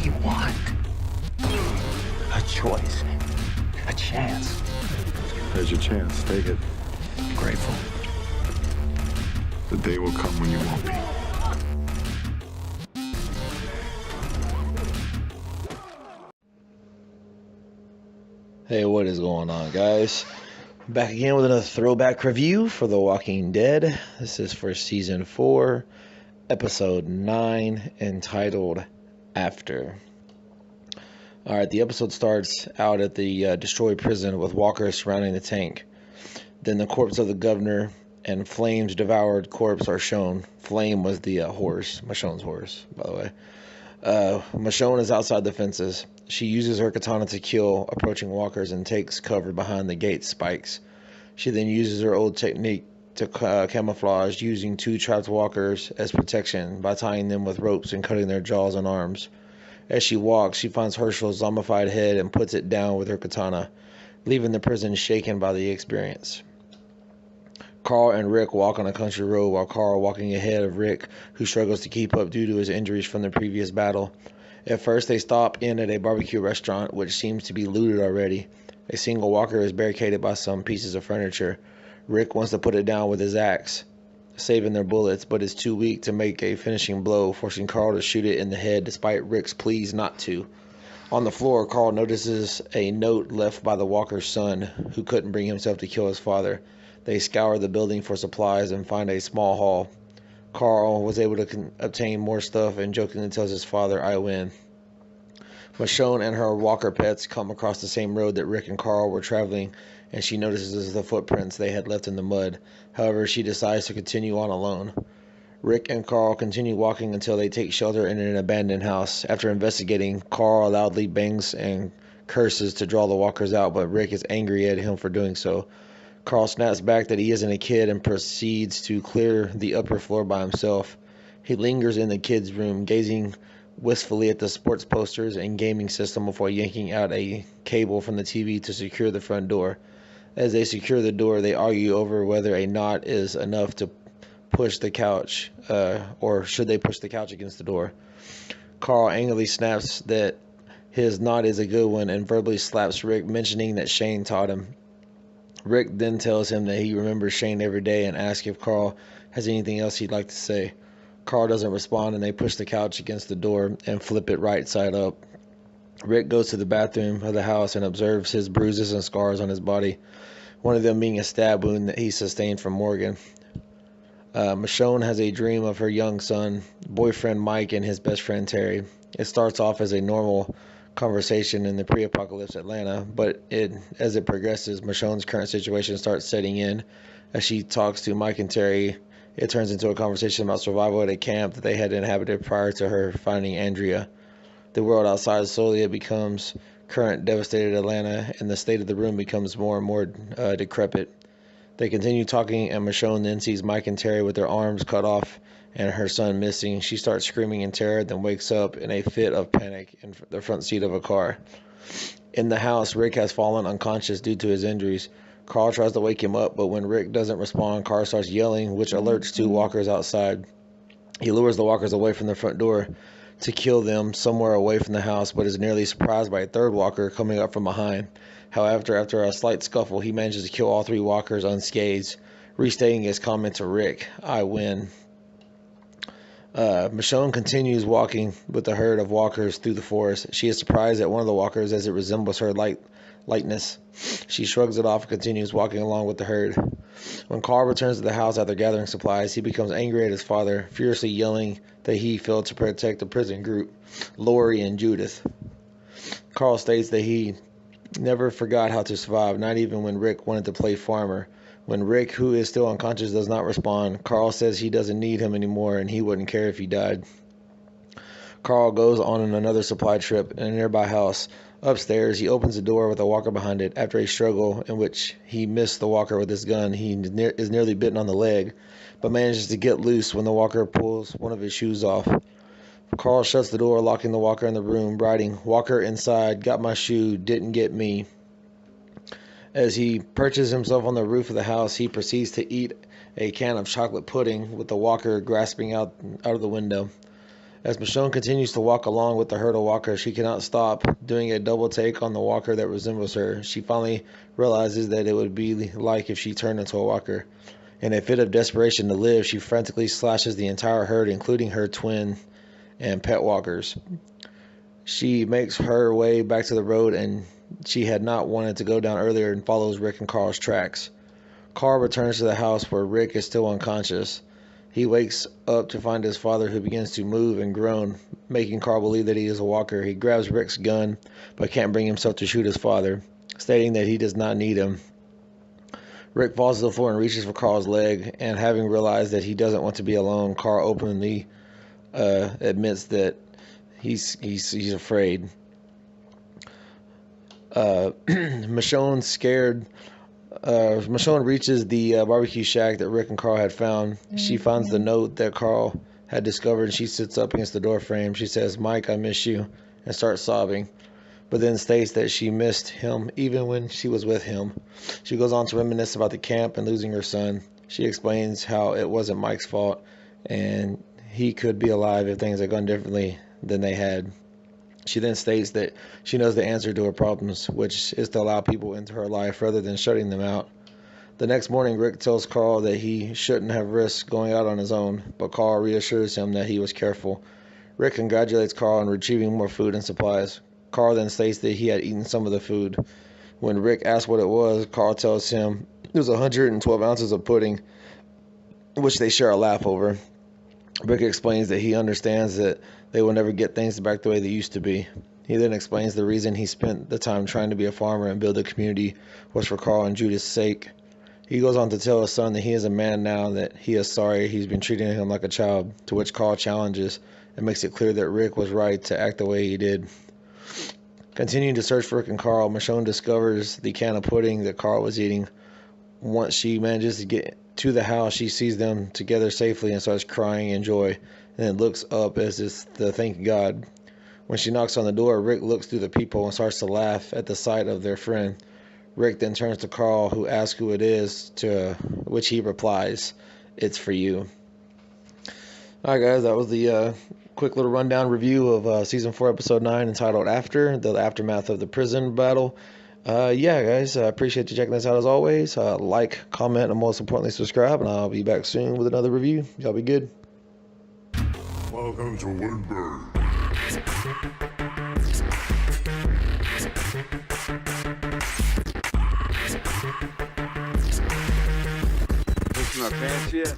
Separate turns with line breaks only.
do you want? A choice. A chance.
There's your chance. Take it.
Grateful.
The day will come when you won't be.
Hey, what is going on, guys? Back again with another throwback review for The Walking Dead. This is for season 4, episode 9, entitled After. Alright, the episode starts out at the destroyed prison with walkers surrounding the tank. Then the corpse of the governor and Flame's devoured corpse are shown. Flame was the horse, Michonne's horse, by the way. Michonne is outside the fences. She uses her katana to kill approaching walkers and takes cover behind the gate spikes. She then uses her old technique to camouflage, using 2 trapped walkers as protection by tying them with ropes and cutting their jaws and arms. As she walks, she finds Hershel's zombified head and puts it down with her katana, leaving the prison shaken by the experience. Carl and Rick walk on a country road while Carl walking ahead of Rick, who struggles to keep up due to his injuries from the previous battle. At first, they stop in at a barbecue restaurant, which seems to be looted already. A single walker is barricaded by some pieces of furniture. Rick wants to put it down with his axe, saving their bullets, but is too weak to make a finishing blow, forcing Carl to shoot it in the head despite Rick's pleas not to. On the floor, Carl notices a note left by the walker's son, who couldn't bring himself to kill his father. They scour the building for supplies and find a small hall. Carl was able to obtain more stuff and jokingly tells his father, "I win." Michonne and her walker pets come across the same road that Rick and Carl were traveling, and she notices the footprints they had left in the mud. However, she decides to continue on alone. Rick and Carl continue walking until they take shelter in an abandoned house. After investigating, Carl loudly bangs and curses to draw the walkers out, but Rick is angry at him for doing so. Carl snaps back that he isn't a kid and proceeds to clear the upper floor by himself. He lingers in the kids' room, gazing wistfully at the sports posters and gaming system before yanking out a cable from the TV to secure the front door. As they secure the door, they argue over whether a knot is enough to push the couch, or should they push the couch against the door. Carl angrily snaps that his knot is a good one and verbally slaps Rick, mentioning that Shane taught him. Rick then tells him that he remembers Shane every day and asks if Carl has anything else he'd like to say. Carl doesn't respond, and they push the couch against the door and flip it right side up. Rick goes to the bathroom of the house and observes his bruises and scars on his body, one of them being a stab wound that he sustained from Morgan. Michonne has a dream of her young son, boyfriend Mike, and his best friend Terry. It starts off as a normal conversation in the pre-apocalypse Atlanta, but as it progresses, Michonne's current situation starts setting in. As she talks to Mike and Terry, it turns into a conversation about survival at a camp that they had inhabited prior to her finding Andrea. The world outside slowly becomes current devastated Atlanta, and the state of the room becomes more and more decrepit. They continue talking, and Michonne then sees Mike and Terry with their arms cut off and her son missing. She starts screaming in terror, then wakes up in a fit of panic in the front seat of a car. In the house, Rick has fallen unconscious due to his injuries. Carl tries to wake him up, but when Rick doesn't respond, Carl starts yelling, which alerts 2 walkers outside. He lures the walkers away from the front door to kill them somewhere away from the house, but is nearly surprised by a 3rd walker coming up from behind. However, after a slight scuffle, he manages to kill all 3 walkers unscathed, restating his comment to Rick, "I win." Michonne continues walking with the herd of walkers through the forest. She is surprised at one of the walkers as it resembles her lightness. She shrugs it off and continues walking along with the herd. When Carl returns to the house after gathering supplies, he becomes angry at his father, furiously yelling that he failed to protect the prison group, Lori and Judith. Carl states that he never forgot how to survive, not even when Rick wanted to play farmer. When Rick, who is still unconscious, does not respond, Carl says he doesn't need him anymore and he wouldn't care if he died. Carl goes on another supply trip in a nearby house. Upstairs, he opens the door with a walker behind it. After a struggle in which he missed the walker with his gun, he is nearly bitten on the leg, but manages to get loose when the walker pulls one of his shoes off. Carl shuts the door, locking the walker in the room, writing, "Walker inside, got my shoe, didn't get me." As he perches himself on the roof of the house, he proceeds to eat a can of chocolate pudding with the walker grasping out of the window. As Michonne continues to walk along with the hurdle walker, she cannot stop doing a double take on the walker that resembles her. She finally realizes that it would be like if she turned into a walker. In a fit of desperation to live, she frantically slashes the entire herd, including her twin and pet walkers. She makes her way back to the road and she had not wanted to go down earlier and follows Rick and Carl's tracks. Carl returns to the house where Rick is still unconscious. He wakes up to find his father, who begins to move and groan, making Carl believe that he is a walker. He grabs Rick's gun, but can't bring himself to shoot his father, stating that he does not need him. Rick falls to the floor and reaches for Carl's leg, and having realized that he doesn't want to be alone, Carl openly admits that he's afraid. Michonne reaches the barbecue shack that Rick and Carl had found. She finds the note that Carl had discovered, and she sits up against the door frame. She says, "Mike, I miss you," and starts sobbing, but then states that she missed him even when she was with him. She goes on to reminisce about the camp and losing her son. She explains how it wasn't Mike's fault, and he could be alive if things had gone differently than they had. She then states that she knows the answer to her problems, which is to allow people into her life rather than shutting them out. The next morning, Rick tells Carl that he shouldn't have risked going out on his own, but Carl reassures him that he was careful. Rick congratulates Carl on retrieving more food and supplies. Carl then states that he had eaten some of the food. When Rick asks what it was, Carl tells him it was 112 ounces of pudding, which they share a laugh over. Rick explains that he understands that they will never get things back the way they used to be. He then explains the reason he spent the time trying to be a farmer and build a community was for Carl and Judith's sake. He goes on to tell his son that he is a man now and that he is sorry he's been treating him like a child, to which Carl challenges and makes it clear that Rick was right to act the way he did. Continuing to search for Rick and Carl, Michonne discovers the can of pudding that Carl was eating. Once she manages to get to the house, she sees them together safely and starts crying in joy, and then looks up as if to thank God. When she knocks on the door, Rick looks through the peephole and starts to laugh at the sight of their friend. Rick then turns to Carl, who asks who it is, to which he replies, "It's for you." Alright guys, that was the quick little rundown review of Season 4, Episode 9, entitled After, the aftermath of the prison battle. Yeah, guys, I appreciate you checking this out as always. Like, comment, and most importantly, subscribe, and I'll be back soon with another review. Y'all be good.
Welcome to Woodburn.
Listen up, pants yet?